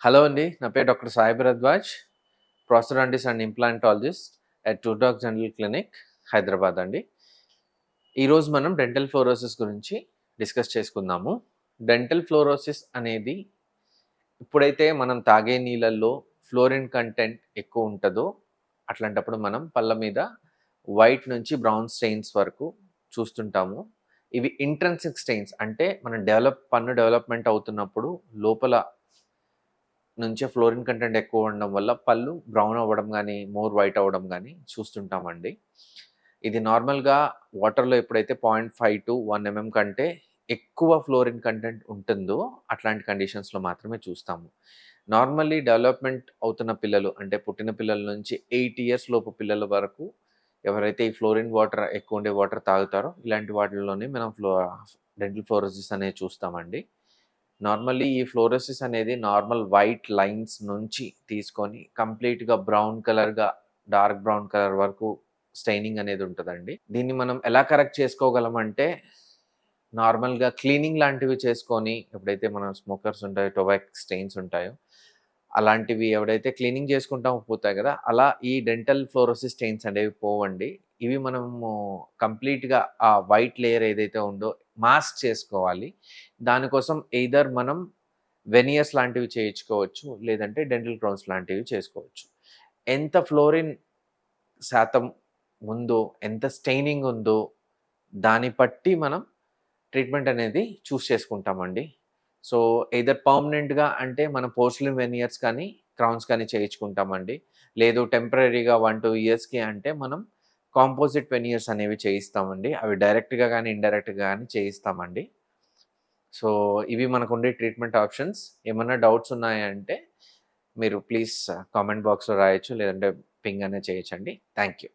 Hello అండి. నా పేరు doctor Sai Bharadwaj. Prosthodontist and implantologist at two docs dental clinic, Hyderabad అండి. ఈరోజు మనం డెంటల్ ఫ్లోరోసిస్ గురించి డిస్కస్ చేసుకుందాము. డెంటల్ ఫ్లోరోసిస్ అనేది ఎప్పుడైతే మనం తాగే నీళ్ళల్లో ఫ్లోరిన్ కంటెంట్ ఎక్కువ ఉంటుందో అట్లాంటప్పుడు మనం పళ్ళ మీద వైట్ నుంచి బ్రౌన్ స్టెయిన్స్ వరకు చూస్తుంటాము. ఇవి ఇంట్రిన్సిక్ స్టెయిన్స్, అంటే మనం పన్ను డెవలప్మెంట్ అవుతున్నప్పుడు లోపల నుంచే ఫ్లోరిన్ కంటెంట్ ఎక్కువ ఉండడం వల్ల పళ్ళు బ్రౌన్ అవ్వడం గానీ, మోర్ వైట్ అవ్వడం గానీ చూస్తుంటామండి. ఇది నార్మల్‌గా వాటర్‌లో ఎప్పుడైతే 0.5-1 కంటే ఎక్కువ ఫ్లోరిన్ కంటెంట్ ఉంటుందో అట్లాంటి కండిషన్స్‌లో మాత్రమే చూస్తాము. నార్మల్లీ డెవలప్మెంట్ అవుతున్న పిల్లలు, అంటే పుట్టిన పిల్లల నుంచి 8 ఇయర్స్ లోపు పిల్లల వరకు ఎవరైతే ఈ ఫ్లోరిన్ వాటర్ ఎక్కువ ఉండే వాటర్ తాగుతారో ఇలాంటి వాటిల్లోనే మనం డెంటల్ ఫ్లోరోసిస్ అనేది చూస్తామండి. నార్మల్లీ ఈ ఫ్లోరోసిస్ అనేది నార్మల్ వైట్ లైన్స్ నుంచి తీసుకొని కంప్లీట్‌గా బ్రౌన్ కలర్‌గా, డార్క్ బ్రౌన్ కలర్ వరకు స్టెయినింగ్ అనేది ఉంటదండి. దీన్ని మనం ఎలా కరెక్ట్ చేసుకోగలమంటే, నార్మల్‌గా క్లీనింగ్ లాంటివి చేసుకొని, ఎప్పుడైతే మనం స్మోకర్స్ ఉంటాయో, టొబాకో స్టెయిన్స్ ఉంటాయో, అలాంటివి ఎవడైతే క్లీనింగ్ చేసుకుంటామో పోతాయి గదా! అలా ఈ డెంటల్ ఫ్లోరోసిస్ స్టెయిన్స్ అనేవి పోవండి. ఇవి మనము కంప్లీట్‌గా ఆ వైట్ లేయర్ ఏదైతే ఉందో మాస్క్ చేసుకోవాలి. దానికోసం ఎయిదర్ మనం వెనియర్స్ లాంటివి చేయించుకోవచ్చు. లేదంటే డెంటల్ క్రౌన్స్ లాంటివి చేసుకోవచ్చు. ఎంత ఫ్లోరిన్ శాతం ఉందో, ఎంత స్టెయినింగ్ ఉందో, దాన్ని బట్టి మనం ట్రీట్మెంట్ అనేది చేసుకుంటామండి. సో, ఎయిదర్ పర్మనెంట్‌గా అంటే మనం పోర్సిలిన్ వెనియర్స్ కానీ, క్రౌన్స్ కానీ చేయించుకుంటామండి. లేదు టెంపరరీగా 1, 2 ఇయర్స్‌కి అంటే మనం కాంపోజిట్ వెనియర్స్ అనేవి చేయిస్తామండి. అవి డైరెక్ట్‌గా గానీ, ఇండైరెక్ట్‌గా గానీ చేయిస్తామండి. సో, ఇవి మనకుండే ట్రీట్మెంట్ ఆప్షన్స్. ఏమన్నా డౌట్స్ ఉన్నాయంటే మీరు ప్లీజ్ కామెంట్ బాక్స్‌లో రాయొచ్చు. లేదంటే పింగ్ అనేది చేయొచ్చండి. Thank you.